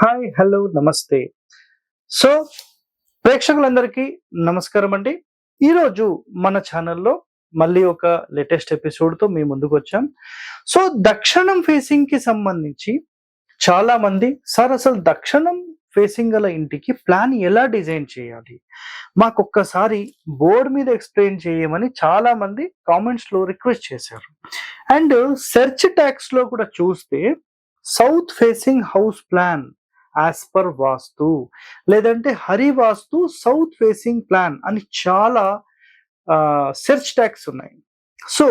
Hi, hello, నమస్తే. So, ప్రేక్షకులందరికీ నమస్కారం అండి. ఈరోజు మన ఛానల్‌లో మళ్ళీ ఒక లేటెస్ట్ ఎపిసోడ్‌తో మీ ముందుకొచ్చాం. సో, దక్షిణం ఫేసింగ్‌కి సంబంధించి చాలామంది సార్ అసలు దక్షిణం ఫేసింగ్ గల ఇంటికి ప్లాన్ ఎలా డిజైన్ చేయాలి? మాకొక్కసారి బోర్డ్ మీద ఎక్స్‌ప్లెయిన్ చేయమని చాలామంది కామెంట్స్‌లో రిక్వెస్ట్ చేశారు. అండ్ సెర్చ్ ట్యాగ్స్‌లో కూడా చూస్తే south facing house plan as per vastu లేదంటే Hari vastu south facing plan అని చాలా సెర్చ్ ట్యాగ్స్ ఉన్నాయి. సో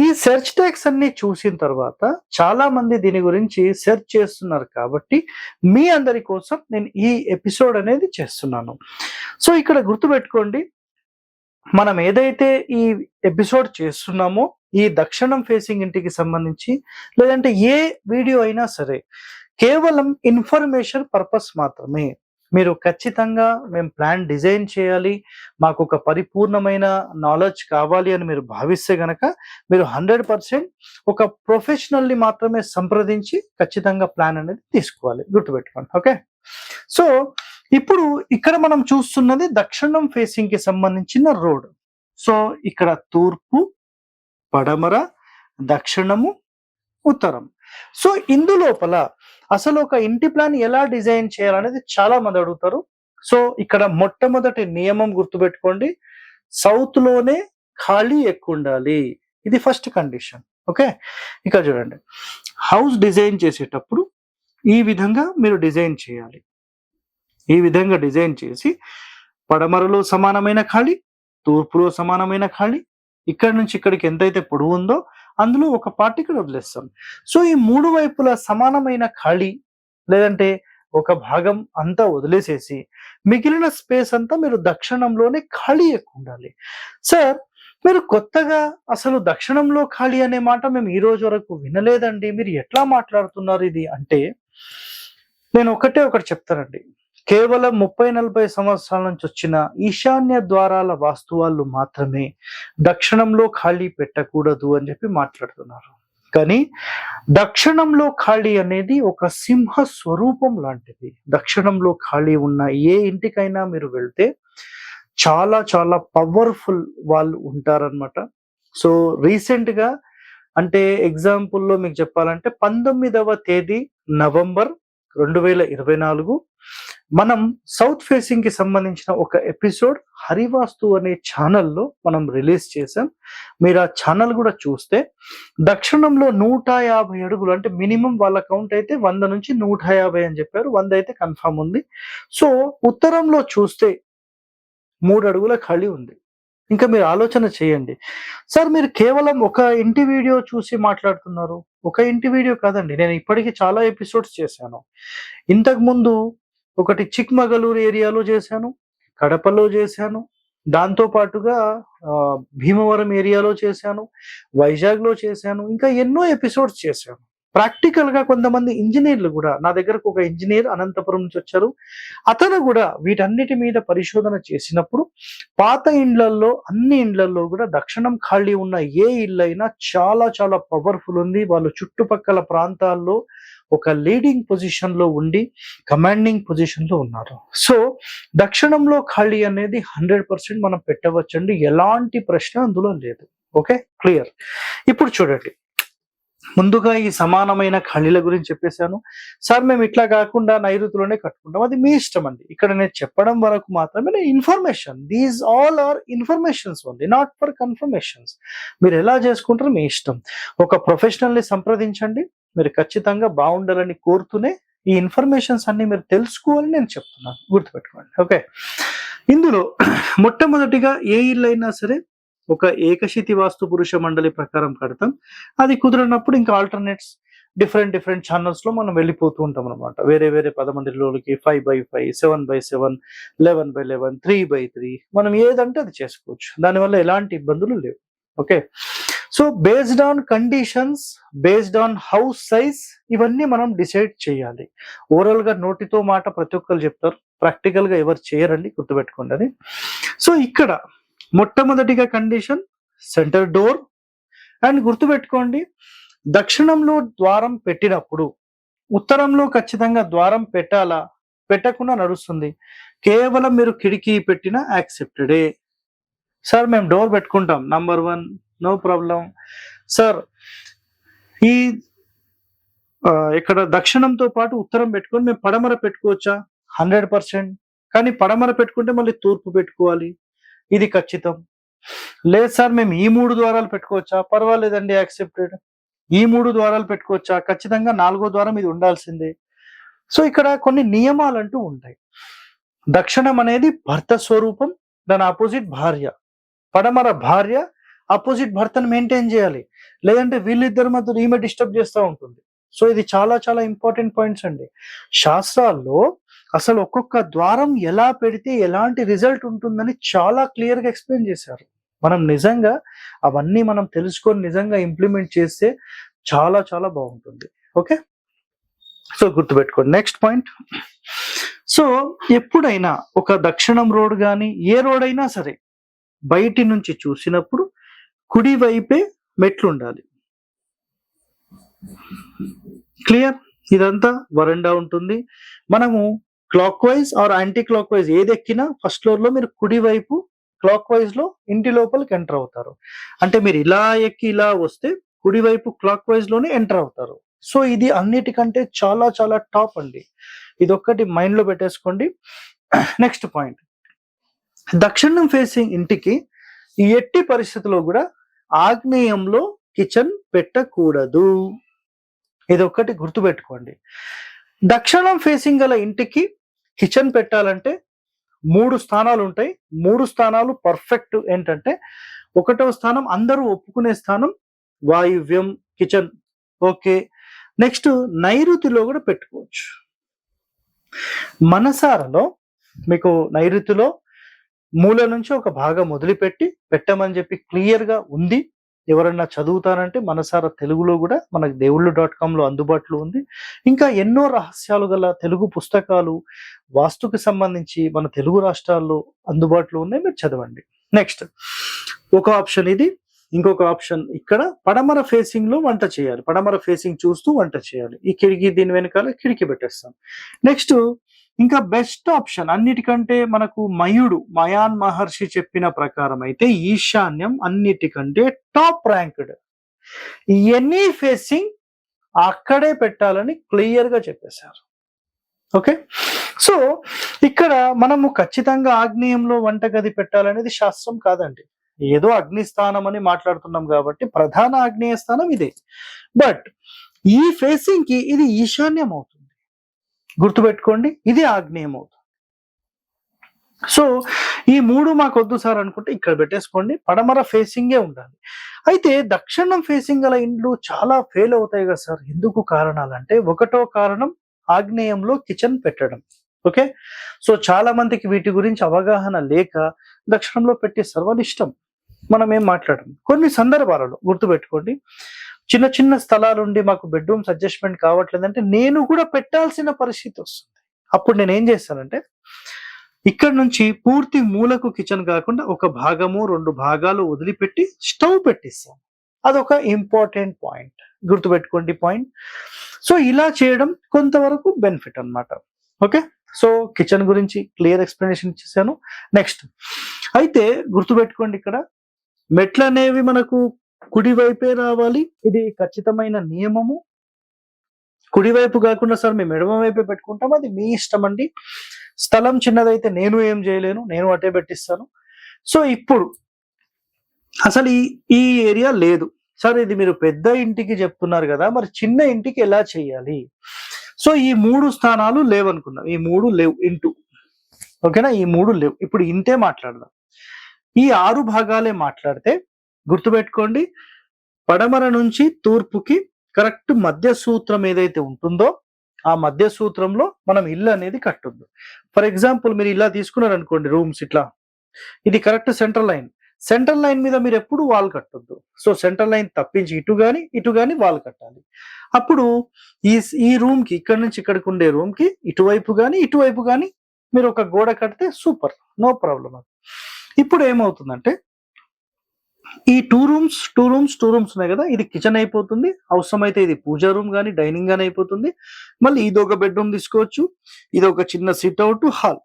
ఈ సెర్చ్ ట్యాగ్స్ అన్ని చూసిన తర్వాత చాలా మంది దీని గురించి సెర్చ్ చేస్తున్నారు కాబట్టి మీ అందరి కోసం నేను ఈ ఎపిసోడ్ అనేది చేస్తున్నాను. సో ఇక్కడ గుర్తుపెట్టుకోండి, మనం ఏదైతే ఈ ఎపిసోడ్ చేస్తున్నామో ఈ దక్షిణం ఫేసింగ్ ఇంటికి సంబంధించి లేదంటే ఏ వీడియో అయినా సరే కేవలం ఇన్ఫర్మేషన్ పర్పస్ మాత్రమే. మీరు ఖచ్చితంగా మేము ప్లాన్ డిజైన్ చేయాలి, మాకు ఒక పరిపూర్ణమైన నాలెడ్జ్ కావాలి అని మీరు భావిస్తే గనక మీరు 100% ఒక ప్రొఫెషనల్ని మాత్రమే సంప్రదించి ఖచ్చితంగా ప్లాన్ అనేది తీసుకోవాలి. గుర్తుపెట్టుకోండి. ఓకే. సో ఇప్పుడు ఇక్కడ మనం చూస్తున్నది దక్షిణం ఫేసింగ్ కి సంబంధించిన రోడ్. సో ఇక్కడ తూర్పు, పడమర, దక్షిణము, ఉత్తరం. సో ఇందులోపల అసలు ఒక ఇంటి ప్లాన్ ఎలా డిజైన్ చేయాలనేది చాలా మంది అడుగుతారు. సో ఇక్కడ మొట్టమొదటి నియమం గుర్తుపెట్టుకోండి, సౌత్ లోనే ఖాళీ ఎక్కువ ఉండాలి. ఇది ఫస్ట్ కండిషన్. ఓకే. ఇక్కడ చూడండి, హౌస్ డిజైన్ చేసేటప్పుడు ఈ విధంగా మీరు డిజైన్ చేయాలి. ఈ విధంగా డిజైన్ చేసి పడమరలో సమానమైన ఖాళీ, తూర్పులో సమానమైన ఖాళీ, ఇక్కడ నుంచి ఇక్కడికి ఎంతైతే పొడవు ఉందో అందులో ఒక పార్ట్ ఇక్కడ వదిలేస్తాం. సో ఈ మూడు వైపులా సమానమైన ఖాళీ లేదంటే ఒక భాగం అంతా వదిలేసేసి మిగిలిన స్పేస్ అంతా మీరు దక్షిణంలోనే ఖాళీ ఎక్కువ ఉండాలి. సార్ మీరు కొత్తగా అసలు దక్షిణంలో ఖాళీ అనే మాట మేము ఈ రోజు వరకు వినలేదండి, మీరు ఎట్లా మాట్లాడుతున్నారు ఇది అంటే, నేను ఒకటి చెప్తానండి. కేవలం 30-40 సంవత్సరాల నుంచి వచ్చిన ఈశాన్య ద్వారాల వాస్తు వాళ్ళు మాత్రమే దక్షిణంలో ఖాళీ పెట్టకూడదు అని చెప్పి మాట్లాడుతున్నారు. కానీ దక్షిణంలో ఖాళీ అనేది ఒక సింహ స్వరూపం లాంటిది. దక్షిణంలో ఖాళీ ఉన్న ఏ ఇంటికైనా మీరు వెళ్తే చాలా చాలా పవర్ఫుల్ వాళ్ళు ఉంటారనమాట. సో రీసెంట్ గా అంటే ఎగ్జాంపుల్లో మీకు చెప్పాలంటే 19వ తేదీ నవంబర్ 2024 మనం సౌత్ ఫేసింగ్ కి సంబంధించిన ఒక ఎపిసోడ్ హరివాస్తు అనే ఛానల్లో మనం రిలీజ్ చేసాం. మీరు ఆ ఛానల్ కూడా చూస్తే దక్షిణంలో 150 అడుగులు అంటే మినిమం వాళ్ళ కౌంట్ అయితే 100 నుంచి 150 అని చెప్పారు. 100 అయితే కన్ఫర్మ్ ఉంది. సో ఉత్తరంలో చూస్తే 3 అడుగుల ఖాళీ ఉంది. ఇంకా మీరు ఆలోచన చేయండి. సార్ మీరు కేవలం ఒక ఇంటి వీడియో చూసి మాట్లాడుతున్నారు. ఒక ఇంటి వీడియో కాదండి, నేను ఇప్పటికీ చాలా ఎపిసోడ్స్ చేశాను. ఇంతకు ముందు ఒకటి చిక్మగళూరు ఏరియాలో చేశాను, కడపలో చేశాను, దాంతో పాటుగా భీమవరం ఏరియాలో చేశాను, వైజాగ్లో చేశాను, ఇంకా ఎన్నో ఎపిసోడ్స్ చేశాను. ప్రాక్టికల్ గా కొంతమంది ఇంజనీర్లు కూడా నా దగ్గరకు ఒక ఇంజనీర్ అనంతపురం నుంచి వచ్చారు. అతను కూడా వీటన్నిటి మీద పరిశోధన చేసినప్పుడు పాత ఇండ్లల్లో అన్ని ఇండ్లల్లో కూడా దక్షిణం ఖాళీ ఉన్న ఏ ఇల్లు అయినా చాలా చాలా పవర్ఫుల్ ఉంది. వాళ్ళు చుట్టుపక్కల ప్రాంతాల్లో ఒక లీడింగ్ పొజిషన్ లో ఉండి కమాండింగ్ పొజిషన్ లో ఉన్నారు. సో దక్షిణంలో ఖాళీ అనేది 100% మనం పెట్టవచ్చండి, ఎలాంటి ప్రశ్న అందులో లేదు. Okay, clear. ఇప్పుడు చూడండి, ముందుగా ఈ సమానమైన ఖాళీల గురించి చెప్పేశాను. సార్ మేము ఇట్లా కాకుండా నైరుతిలోనే కట్టుకుంటాం, అది మీ ఇష్టం అండి. ఇక్కడ నేను చెప్పడం వరకు మాత్రమే information. These all are informations only, not for confirmations. మీరు ఎలా చేసుకుంటారో మీ ఇష్టం. ఒక ప్రొఫెషనల్ ని సంప్రదించండి, మీరు ఖచ్చితంగా బాగుండాలని కోరుతూనే ఈ ఇన్ఫర్మేషన్స్ అన్ని మీరు తెలుసుకోవాలని నేను చెప్తున్నాను. గుర్తుపెట్టుకోండి. ఓకే. ఇందులో మొట్టమొదటిగా ఏ ఇల్లు అయినా సరే ఒక ఏకశితి వాస్తు పురుష మండలి ప్రకారం కడతాం. అది కుదరనప్పుడు ఇంకా ఆల్టర్నేట్స్ డిఫరెంట్ ఛానల్స్ లో మనం వెళ్ళిపోతూ ఉంటాం అనమాట. వేరే వేరే 11 రోజులకి 5x5, 7x7, 11x11, 3x3 మనం ఏదంటే అది చేసుకోవచ్చు. దానివల్ల ఎలాంటి ఇబ్బందులు లేవు. Okay. So based on conditions, based on house size ఇవన్నీ మనం డిసైడ్ చేయాలి. ఓవరాల్ గా నోటితో మాట ప్రతి ఒక్కరు చెప్తారు, ప్రాక్టికల్ గా ఎవరు చేయరండి, గుర్తుపెట్టుకోండి అది. సో ఇక్కడ మొట్టమొదటిగా కండిషన్ సెంటర్ డోర్. అండ్ గుర్తుపెట్టుకోండి, దక్షిణంలో ద్వారం పెట్టినప్పుడు ఉత్తరంలో ఖచ్చితంగా ద్వారం పెట్టాలా, పెట్టకుండా నడుస్తుంది. కేవలం మీరు కిటికీ పెట్టినా యాక్సెప్టెడే. సార్ మేము డోర్ పెట్టుకుంటాం. Number 1 no problem. సార్ ఈ ఇక్కడ దక్షిణంతో పాటు ఉత్తరం పెట్టుకొని మేము పడమర పెట్టుకోవచ్చా? 100%. కానీ పడమర పెట్టుకుంటే మళ్ళీ తూర్పు పెట్టుకోవాలి. ఇది ఖచ్చితం. లేదు సార్ మేము ఈ 3 ద్వారాలు పెట్టుకోవచ్చా? పర్వాలేదండి, యాక్సెప్టెడ్. ఈ 3 ద్వారాలు పెట్టుకోవచ్చా? ఖచ్చితంగా 4గో ద్వారం ఇది ఉండాల్సిందే. సో ఇక్కడ కొన్ని నియమాలంటూ ఉంటాయి. దక్షిణం అనేది భర్త స్వరూపం, దాని ఆపోజిట్ భార్య. పడమర భార్య ఆపోజిట్ భర్తను మెయింటైన్ చేయాలి, లేదంటే వీళ్ళిద్దరి మధ్యలో ఈమె డిస్టర్బ్ చేస్తూ ఉంటుంది. సో ఇది చాలా చాలా ఇంపార్టెంట్ పాయింట్స్ అండి. శాస్త్రాల్లో అసలు ఒక్కొక్క ద్వారం ఎలా పెడితే ఎలాంటి రిజల్ట్ ఉంటుందని చాలా క్లియర్ గా ఎక్స్ప్లెయిన్ చేశారు. మనం నిజంగా అవన్నీ మనం తెలుసుకొని నిజంగా ఇంప్లిమెంట్ చేస్తే చాలా చాలా బాగుంటుంది. ఓకే, సో గుర్తుపెట్టుకోండి. Next point. సో ఎప్పుడైనా ఒక దక్షిణం రోడ్ కానీ ఏ రోడ్ అయినా సరే బయటి నుంచి చూసినప్పుడు కుడి వైపే మెట్లు ఉండాలి. క్లియర్? ఇదంతా వరండా ఉంటుంది. మనము clockwise or anti clockwise ఏది ఎక్కినా ఫస్ట్ ఫ్లోర్ లో మీరు కుడి వైపు క్లాక్ వైజ్ లో ఇంటి లోపలికి ఎంటర్ అవుతారు. అంటే మీరు ఇలా ఎక్కి ఇలా వస్తే కుడి వైపు క్లాక్ వైజ్ లోనే ఎంటర్ అవుతారు. సో ఇది అన్నిటికంటే చాలా చాలా టాప్ అండి. ఇది ఒక్కటి మైండ్ లో పెట్టేసుకోండి. Next point. దక్షిణం ఫేసింగ్ ఇంటికి ఎట్టి పరిస్థితుల్లో కూడా ఆగ్నేయంలో కిచెన్ పెట్టకూడదు. ఇది ఒక్కటి గుర్తుపెట్టుకోండి. దక్షిణం ఫేసింగ్ గల ఇంటికి కిచెన్ పెట్టాలంటే 3 స్థానాలు ఉంటాయి. 3 స్థానాలు పర్ఫెక్ట్. ఏంటంటే 1వ స్థానం అందరూ ఒప్పుకునే స్థానం, వాయువ్యం కిచెన్. ఓకే, నెక్స్ట్ నైరుతిలో కూడా పెట్టుకోవచ్చు. మనసారలో మీకు నైరుతిలో మూల నుంచి ఒక భాగం వదిలిపెట్టి పెట్టమని చెప్పి క్లియర్ గా ఉంది. ఎవరన్నా చదువుతారంటే మనసార తెలుగులో కూడా మనకు దేవుళ్ళు.com లో అందుబాటులో ఉంది. ఇంకా ఎన్నో రహస్యాలు గల తెలుగు పుస్తకాలు వాస్తుకి సంబంధించి మన తెలుగు రాష్ట్రాల్లో అందుబాటులో ఉన్నాయి, మీరు చదవండి. నెక్స్ట్ ఒక ఆప్షన్ ఇది. ఇంకొక ఆప్షన్ ఇక్కడ పడమర ఫేసింగ్ లో వంట చేయాలి. పడమర ఫేసింగ్ చూస్తూ వంట చేయాలి. ఈ కిటికీ దీని వెనకాల కిటికీ పెట్టేస్తాం. నెక్స్ట్ ఇంకా బెస్ట్ ఆప్షన్ అన్నిటికంటే మనకు మయాన్ మహర్షి చెప్పిన ప్రకారం అయితే ఈశాన్యం అన్నిటికంటే టాప్ ర్యాంక్డ్. ఎనీ ఫేసింగ్ అక్కడే పెట్టాలని క్లియర్ గా చెప్పేశారు. ఓకే, సో ఇక్కడ మనము ఖచ్చితంగా ఆగ్నేయంలో వంటగది పెట్టాలనేది శాస్త్రం కాదండి. ఏదో అగ్నిస్థానం అని మాట్లాడుతున్నాం కాబట్టి ప్రధాన ఆగ్నేయ స్థానం ఇదే. బట్ ఈ ఫేసింగ్ కి ఇది ఈశాన్యం అవుతుంది. గుర్తుపెట్టుకోండి, ఇది ఆగ్నేయం అవుతుంది. సో ఈ 3 మాకు వద్దు సార్ అనుకుంటే ఇక్కడ పెట్టేసుకోండి. పడమర ఫేసింగే ఉండాలి. అయితే దక్షిణం ఫేసింగ్ గల ఇండ్లు చాలా ఫెయిల్ అవుతాయి కదా సార్. ఎందుకు కారణాలంటే 1వ కారణం ఆగ్నేయంలో కిచెన్ పెట్టడం. ఓకే, సో చాలా మందికి వీటి గురించి అవగాహన లేక దక్షిణంలో పెట్టే సర్వనిష్టం. మనం ఏం మాట్లాడడం కొన్ని సందర్భాలలో గుర్తుపెట్టుకోండి. చిన్న చిన్న స్థలాలుండి మాకు బెడ్రూమ్స్ అడ్జస్ట్మెంట్ కావట్లేదంటే నేను కూడా పెట్టాల్సిన పరిస్థితి వస్తుంది. అప్పుడు నేను ఏం చేస్తానంటే ఇక్కడ నుంచి పూర్తి మూలకు కిచెన్ కాకుండా ఒక భాగము 2 భాగాలు వదిలిపెట్టి స్టవ్ పెట్టిస్తాం. అదొక ఇంపార్టెంట్ పాయింట్, గుర్తుపెట్టుకోండి పాయింట్. సో ఇలా చేయడం కొంతవరకు బెనిఫిట్ అన్నమాట. ఓకే, సో కిచెన్ గురించి క్లియర్ ఎక్స్ప్లెనేషన్ ఇచ్చేసాను. నెక్స్ట్ అయితే గుర్తుపెట్టుకోండి, ఇక్కడ మెట్లు అనేవి మనకు కుడివైపే రావాలి. ఇది ఖచ్చితమైన నియమము. కుడివైపు కాకుండా సార్ మేము ఎడమ వైపే పెట్టుకుంటాం, అది మీ ఇష్టం అండి. స్థలం చిన్నదైతే నేను ఏం చేయలేను, నేను అటే పెట్టిస్తాను. సో ఇప్పుడు అసలు ఈ ఏరియా లేదు సార్, ఇది మీరు పెద్ద ఇంటికి చెప్తున్నారు కదా, మరి చిన్న ఇంటికి ఎలా చేయాలి? సో ఈ 3 స్థానాలు లేవనుకున్నాం, ఈ 3 లేవు ఇంటూ. ఓకేనా, ఈ 3 లేవు. ఇప్పుడు ఇంతే మాట్లాడదాం. ఈ 6 భాగాలే మాట్లాడితే గుర్తుపెట్టుకోండి, పడమర నుంచి తూర్పుకి కరెక్ట్ మధ్య సూత్రం ఏదైతే ఉంటుందో ఆ మధ్య సూత్రంలో మనం ఇల్లు అనేది కట్టొద్దు. ఫర్ ఎగ్జాంపుల్ మీరు ఇలా తీసుకున్నారు అనుకోండి, రూమ్స్ ఇట్లా, ఇది correct central line. Central line మీద మీరు ఎప్పుడు వాల్ కట్టొద్దు. సో సెంట్రల్ లైన్ తప్పించి ఇటు గాని వాల్ కట్టాలి. అప్పుడు ఈ రూమ్ కి ఇక్కడ నుంచి ఇక్కడికి ఉండే రూమ్ కి ఇటువైపు గాని మీరు ఒక గోడ కడితే సూపర్, నో ప్రాబ్లం. ఇప్పుడు ఏమవుతుందంటే ఈ టూ రూమ్స్ ఉన్నాయి కదా, ఇది కిచెన్ అయిపోతుంది. అవసరమైతే ఇది పూజా రూమ్ గానీ డైనింగ్ గానీ అయిపోతుంది. మళ్ళీ ఇది ఒక బెడ్రూమ్ తీసుకోవచ్చు. ఇది ఒక చిన్న sit out hall.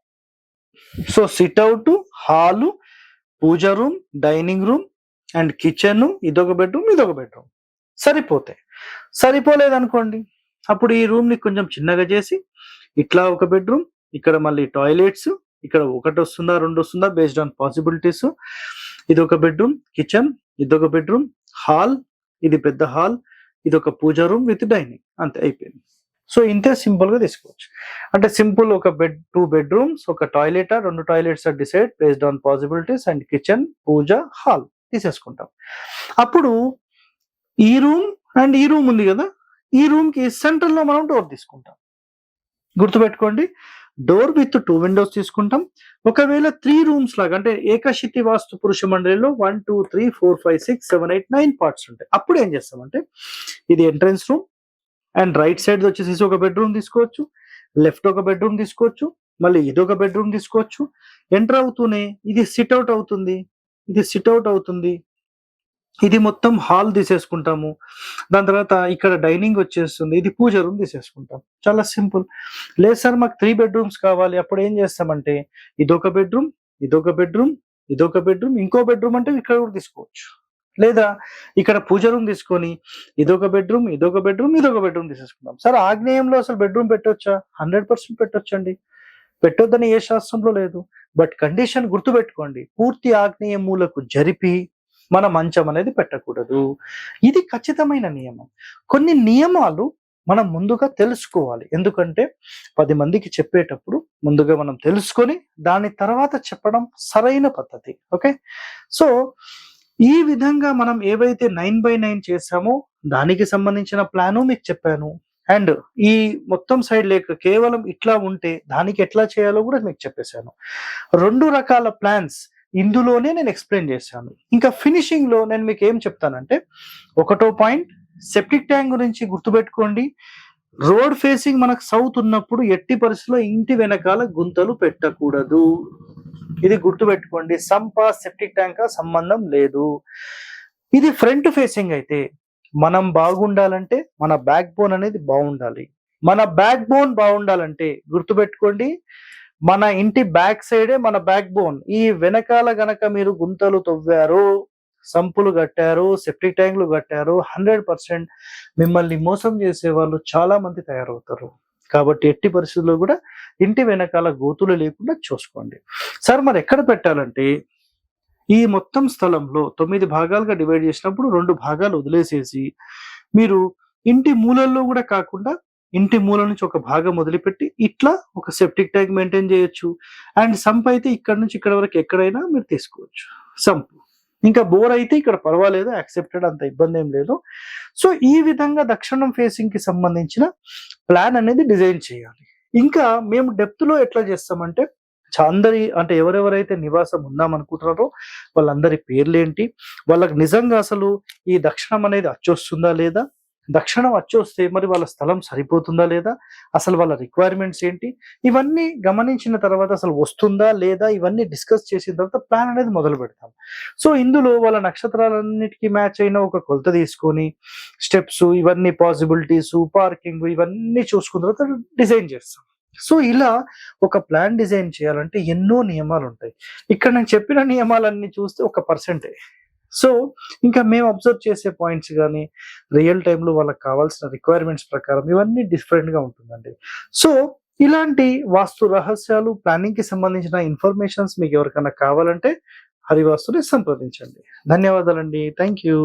So sit out, hall, pooja room, dining room and kitchen, ఇదొక బెడ్రూమ్, ఇదొక బెడ్రూమ్ సరిపోతాయి. సరిపోలేదనుకోండి, అప్పుడు ఈ రూమ్ ని కొంచెం చిన్నగా చేసి ఇట్లా ఒక బెడ్రూమ్, ఇక్కడ మళ్ళీ టాయిలెట్స్, ఇక్కడ ఒకటి వస్తుందా రెండు వస్తుందా బేస్డ్ ఆన్ పాసిబిలిటీస్. ఇది ఒక బెడ్రూమ్, కిచెన్, ఇదొక బెడ్రూమ్, హాల్, ఇది పెద్ద హాల్, ఇది ఒక పూజా రూమ్ విత్ డైనింగ్, అంతే అయిపోయింది. సో ఇంతే సింపుల్ గా తీసుకోవచ్చు. అంటే సింపుల్ ఒక టూ బెడ్రూమ్స్, ఒక టాయిలెట్, రెండు toilets decide based on possibilities and kitchen, puja, hall తీసేసుకుంటాం. అప్పుడు ఈ రూమ్ అండ్ ఈ రూమ్ ఉంది కదా, ఈ రూమ్ కి సెంటర్ లో మనం డోర్ తీసుకుంటాం. గుర్తుపెట్టుకోండి, డోర్ విత్ 2 విండోస్ తీసుకుంటాం. ఒకవేళ 3 రూమ్స్ లాగా అంటే ఏకశితి వాస్తు పురుష మండలిలో 1 2 3 4 5 6 7 8 9 పార్ట్స్ ఉంటాయి. అప్పుడు ఏం చేస్తామంటే ఇది entrance room and right side వచ్చేసి ఒక బెడ్రూమ్ తీసుకోవచ్చు, లెఫ్ట్ ఒక బెడ్రూమ్ తీసుకోవచ్చు, మళ్ళీ ఇదొక బెడ్రూమ్ తీసుకోవచ్చు. ఎంటర్ అవుతూనే ఇది సిట్అవుట్ అవుతుంది, ఇది సిట్అవుట్ అవుతుంది, ఇది మొత్తం హాల్ తీసేసుకుంటాము. దాని తర్వాత ఇక్కడ డైనింగ్ వచ్చేస్తుంది, ఇది పూజ రూమ్ తీసేసుకుంటాం. చాలా సింపుల్. లేదు సార్ మాకు 3 బెడ్రూమ్స్ కావాలి, అప్పుడు ఏం చేస్తామంటే ఇదొక బెడ్రూమ్, ఇదొక బెడ్రూమ్, ఇదొక బెడ్రూమ్, ఇంకో బెడ్రూమ్ అంటే ఇక్కడ కూడా తీసుకోవచ్చు. లేదా ఇక్కడ పూజ రూమ్ తీసుకొని ఇదొక బెడ్రూమ్, ఇదొక బెడ్రూమ్, ఇదొక బెడ్రూమ్ తీసేసుకుంటాం. సార్ ఆగ్నేయంలో అసలు బెడ్రూమ్ పెట్టొచ్చా? 100% పెట్టొచ్చండి. పెట్టొద్దని ఏ శాస్త్రంలో లేదు. బట్ కండిషన్ గుర్తుపెట్టుకోండి, పూర్తి ఆగ్నేయ మూలకు జరిపి మన మంచం అనేది పెట్టకూడదు. ఇది ఖచ్చితమైన నియమం. కొన్ని నియమాలు మనం ముందుగా తెలుసుకోవాలి. ఎందుకంటే 10 మందికి చెప్పేటప్పుడు ముందుగా మనం తెలుసుకొని దాని తర్వాత చెప్పడం సరైన పద్ధతి. ఓకే, సో ఈ విధంగా మనం ఏవైతే 9x9 చేసామో దానికి సంబంధించిన ప్లాను మీకు చెప్పాను. అండ్ ఈ మొత్తం సైడ్ లేక కేవలం ఇట్లా ఉంటే దానికి ఎట్లా చేయాలో కూడా మీకు చెప్పేశాను. 2 రకాల ప్లాన్స్ ఇందులోనే నేను ఎక్స్ప్లెయిన్ చేశాను. ఇంకా ఫినిషింగ్ లో నేను మీకు ఏం చెప్తానంటే, ఒకటో పాయింట్ సెప్టిక్ ట్యాంక్ గురించి గుర్తుపెట్టుకోండి. రోడ్ ఫేసింగ్ మనకు సౌత్ ఉన్నప్పుడు ఎట్టి పరిస్థితుల్లో ఇంటి వెనకాల గుంతలు పెట్టకూడదు. ఇది గుర్తుపెట్టుకోండి. సంప సెప్టిక్ ట్యాంక్ సంబంధం లేదు. ఇది ఫ్రంట్ ఫేసింగ్ అయితే మనం బాగుండాలంటే మన బ్యాక్ బోన్ అనేది బాగుండాలి. మన బ్యాక్ బోన్ బాగుండాలంటే గుర్తుపెట్టుకోండి, మన ఇంటి బ్యాక్ సైడే మన బ్యాక్ బోన్. ఈ వెనకాల గనక మీరు గుంతలు తవ్వారు, సంపులు కట్టారు, సెప్టిక్ ట్యాంకులు కట్టారు, 100% మిమ్మల్ని మోసం చేసే వాళ్ళు చాలా మంది తయారవుతారు. కాబట్టి ఎట్టి పరిస్థితుల్లో కూడా ఇంటి వెనకాల గోతులు లేకుండా చూసుకోండి. సార్ మరి ఎక్కడ పెట్టాలంటే ఈ మొత్తం స్థలంలో 9 భాగాలుగా డివైడ్ చేసినప్పుడు 2 భాగాలు వదిలేసేసి మీరు ఇంటి మూలల్లో కూడా కాకుండా ఇంటి మూల నుంచి ఒక భాగం వదిలిపెట్టి ఇట్లా ఒక సెప్టిక్ ట్యాంక్ మెయింటైన్ చేయొచ్చు. అండ్ సంప్ అయితే ఇక్కడ నుంచి ఇక్కడ వరకు ఎక్కడైనా మీరు తీసుకోవచ్చు సంప్. ఇంకా బోర్ అయితే ఇక్కడ పర్వాలేదు, యాక్సెప్టెడ్, అంత ఇబ్బంది ఏం లేదు. సో ఈ విధంగా దక్షిణం ఫేసింగ్ కి సంబంధించిన ప్లాన్ అనేది డిజైన్ చేయాలి. ఇంకా మేము డెప్త్ లో ఎట్లా చేస్తామంటే అందరి అంటే ఎవరెవరైతే నివాసం ఉందాం అనుకుంటున్నారో వాళ్ళందరి పేర్లేంటి, వాళ్ళకి నిజంగా అసలు ఈ దక్షిణం అనేది అచ్చొస్తుందా లేదా, దక్షిణం అచ్చొస్తే మరి వాళ్ళ స్థలం సరిపోతుందా లేదా, అసలు వాళ్ళ రిక్వైర్మెంట్స్ ఏంటి, ఇవన్నీ గమనించిన తర్వాత అసలు వస్తుందా లేదా, ఇవన్నీ డిస్కస్ చేసిన తర్వాత ప్లాన్ అనేది మొదలు పెడతాం. సో ఇందులో వాళ్ళ నక్షత్రాలన్నిటికీ మ్యాచ్ అయిన ఒక కొలత తీసుకొని స్టెప్స్, ఇవన్నీ పాసిబిలిటీస్, పార్కింగ్, ఇవన్నీ చూసుకున్న తర్వాత డిజైన్ చేస్తాం. సో ఇలా ఒక ప్లాన్ డిజైన్ చేయాలంటే ఎన్నో నియమాలు ఉంటాయి. ఇక్కడ నేను చెప్పిన నియమాలన్నీ చూస్తే 1%. సో ఇంకా మేము అబ్జర్వ్ చేసే పాయింట్స్ కానీ రియల్ టైంలో వాళ్ళకి కావాల్సిన రిక్వైర్మెంట్స్ ప్రకారం ఇవన్నీ డిఫరెంట్ గా ఉంటుందండి. సో ఇలాంటి వాస్తు రహస్యాలు, ప్లానింగ్ కి సంబంధించిన ఇన్ఫర్మేషన్స్ మీకు ఎవరికైనా కావాలంటే హరివాస్తుని సంప్రదించండి. ధన్యవాదాలండి. Thank you.